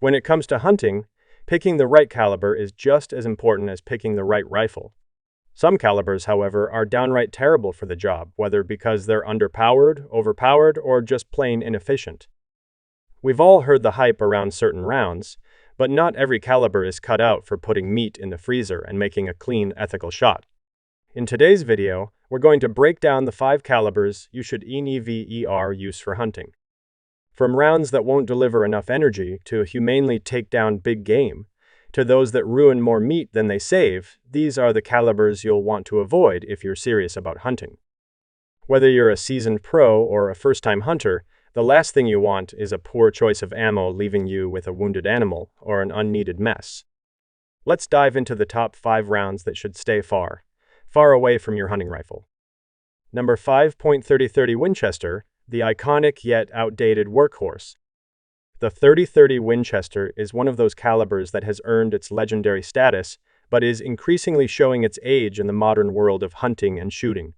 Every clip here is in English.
When it comes to hunting, picking the right caliber is just as important as picking the right rifle. Some calibers, however, are downright terrible for the job, whether because they're underpowered, overpowered, or just plain inefficient. We've all heard the hype around certain rounds, but not every caliber is cut out for putting meat in the freezer and making a clean, ethical shot. In today's video, we're going to break down the 5 calibers you should never use for hunting. From rounds that won't deliver enough energy to humanely take down big game, to those that ruin more meat than they save, these are the calibers you'll want to avoid if you're serious about hunting. Whether you're a seasoned pro or a first-time hunter, the last thing you want is a poor choice of ammo leaving you with a wounded animal or an unneeded mess. Let's dive into the top 5 rounds that should stay far away from your hunting rifle. Number 5. .30-30 Winchester, the iconic yet outdated workhorse. The 30-30 Winchester is one of those calibers that has earned its legendary status, but is increasingly showing its age in the modern world of hunting and shooting.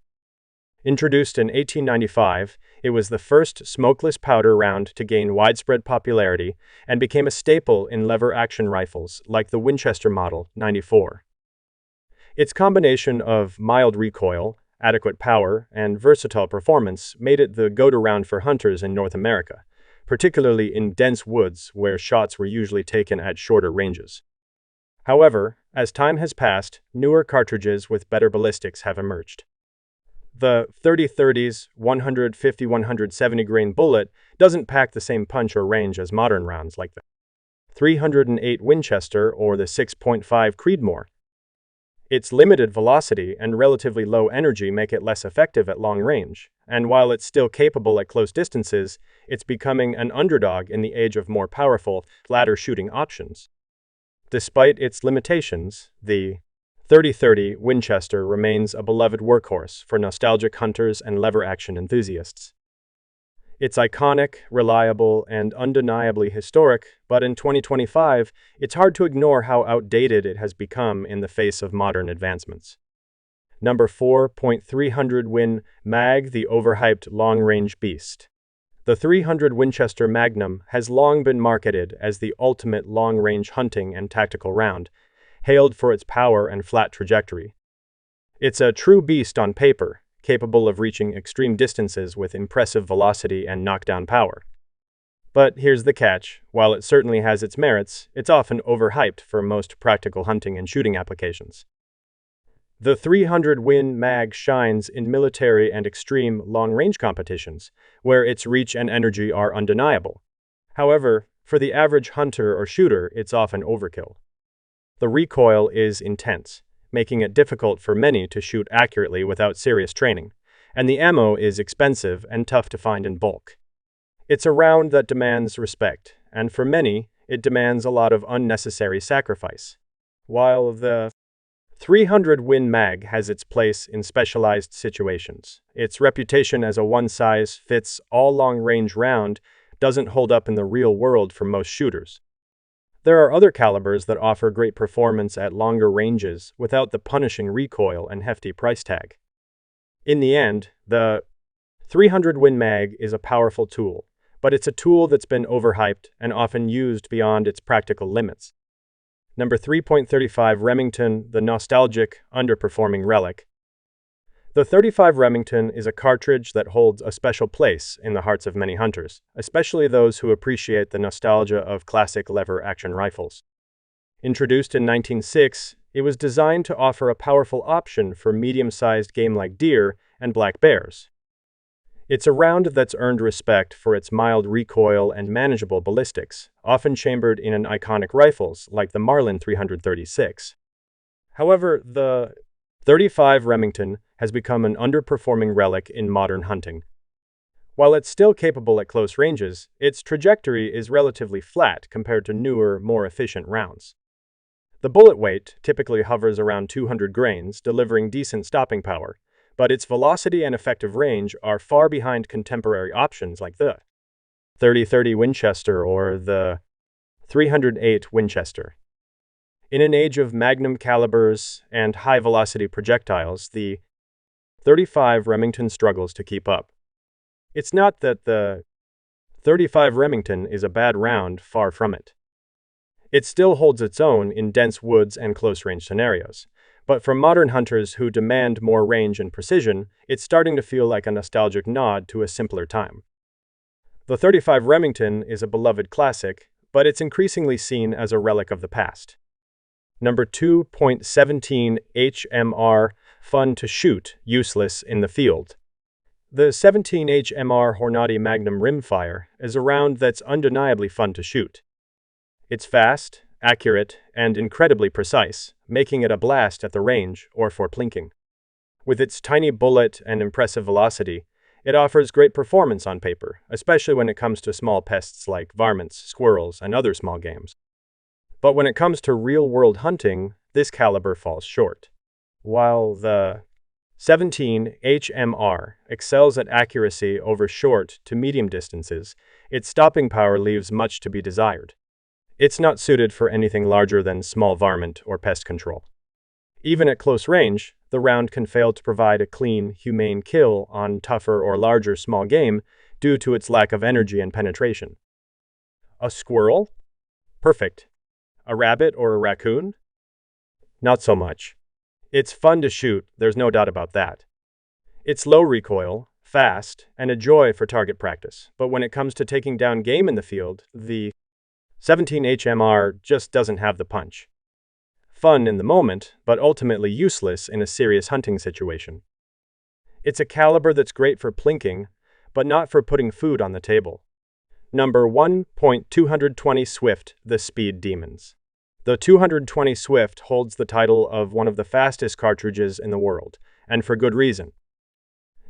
Introduced in 1895, it was the first smokeless powder round to gain widespread popularity and became a staple in lever-action rifles like the Winchester Model 94. Its combination of mild recoil, adequate power, and versatile performance made it the go-to round for hunters in North America, particularly in dense woods where shots were usually taken at shorter ranges. However, as time has passed, newer cartridges with better ballistics have emerged. The 30-30's 150-170 grain bullet doesn't pack the same punch or range as modern rounds like the 308 Winchester or the 6.5 Creedmoor. Its limited velocity and relatively low energy make it less effective at long range, and while it's still capable at close distances, it's becoming an underdog in the age of more powerful, ladder shooting options. Despite its limitations, the 30-30 Winchester remains a beloved workhorse for nostalgic hunters and lever-action enthusiasts. It's iconic, reliable, and undeniably historic, but in 2025, it's hard to ignore how outdated it has become in the face of modern advancements. Number 4. .300 Win Mag, the overhyped long-range beast. The 300 Winchester Magnum has long been marketed as the ultimate long-range hunting and tactical round, hailed for its power and flat trajectory. It's a true beast on paper, capable of reaching extreme distances with impressive velocity and knockdown power. But here's the catch: while it certainly has its merits, it's often overhyped for most practical hunting and shooting applications. The 300 Win Mag shines in military and extreme long-range competitions, where its reach and energy are undeniable. However, for the average hunter or shooter, it's often overkill. The recoil is intense, making it difficult for many to shoot accurately without serious training, and the ammo is expensive and tough to find in bulk. It's a round that demands respect, and for many, it demands a lot of unnecessary sacrifice. While the 300 Win Mag has its place in specialized situations, its reputation as a one-size-fits-all long-range round doesn't hold up in the real world for most shooters. There are other calibers that offer great performance at longer ranges without the punishing recoil and hefty price tag. In the end, the 300 Win Mag is a powerful tool, but it's a tool that's been overhyped and often used beyond its practical limits. Number 3. .35 Remington, the nostalgic, underperforming relic. The 35 Remington is a cartridge that holds a special place in the hearts of many hunters, especially those who appreciate the nostalgia of classic lever-action rifles. Introduced in 1906, it was designed to offer a powerful option for medium-sized game like deer and black bears. It's a round that's earned respect for its mild recoil and manageable ballistics, often chambered in iconic rifles like the Marlin 336. However, the 35 Remington has become an underperforming relic in modern hunting. While it's still capable at close ranges, its trajectory is relatively flat compared to newer, more efficient rounds. The bullet weight typically hovers around 200 grains, delivering decent stopping power, but its velocity and effective range are far behind contemporary options like the 30-30 Winchester or the 308 Winchester. In an age of magnum calibers and high-velocity projectiles, the 35 Remington struggles to keep up. It's not that the 35 Remington is a bad round, far from it. It still holds its own in dense woods and close-range scenarios. But for modern hunters who demand more range and precision, it's starting to feel like a nostalgic nod to a simpler time. The .35 Remington is a beloved classic, but it's increasingly seen as a relic of the past. Number 2.17 HMR, fun to shoot, useless in the field. The 17 HMR Hornady Magnum Rimfire is a round that's undeniably fun to shoot. It's fast, accurate, and incredibly precise, making it a blast at the range or for plinking. With its tiny bullet and impressive velocity, it offers great performance on paper, especially when it comes to small pests like varmints, squirrels, and other small games. But when it comes to real-world hunting, this caliber falls short. While the 17 HMR excels at accuracy over short to medium distances, its stopping power leaves much to be desired. It's not suited for anything larger than small varmint or pest control. Even at close range, the round can fail to provide a clean, humane kill on tougher or larger small game due to its lack of energy and penetration. A squirrel? Perfect. A rabbit or a raccoon? Not so much. It's fun to shoot, there's no doubt about that. It's low recoil, fast, and a joy for target practice, but when it comes to taking down game in the field, the 17 HMR just doesn't have the punch. Fun in the moment, but ultimately useless in a serious hunting situation. It's a caliber that's great for plinking, but not for putting food on the table. Number 1.220 Swift, the Speed Demons. The 220 Swift holds the title of one of the fastest cartridges in the world, and for good reason.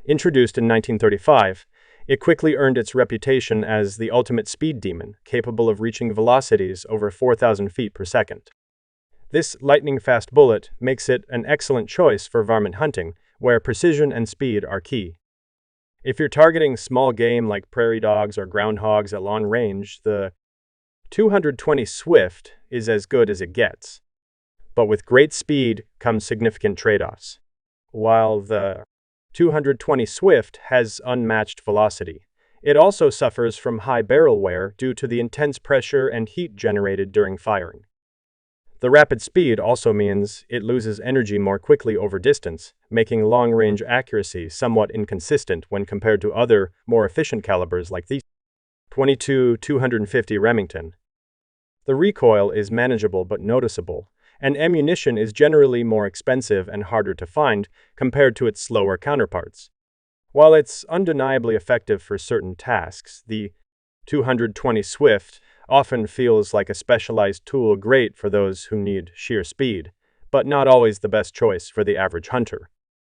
Introduced in 1935, it quickly earned its reputation as the ultimate speed demon, capable of reaching velocities over 4,000 feet per second. This lightning-fast bullet makes it an excellent choice for varmint hunting, where precision and speed are key. If you're targeting small game like prairie dogs or groundhogs at long range, the 220 Swift is as good as it gets. But with great speed comes significant trade-offs. While the 220 Swift has unmatched velocity, it also suffers from high barrel wear due to the intense pressure and heat generated during firing. The rapid speed also means it loses energy more quickly over distance, making long-range accuracy somewhat inconsistent when compared to other, more efficient calibers like the 22-250 Remington. The recoil is manageable but noticeable, and ammunition is generally more expensive and harder to find compared to its slower counterparts. While it's undeniably effective for certain tasks, the 220 Swift often feels like a specialized tool great for those who need sheer speed, but not always the best choice for the average hunter.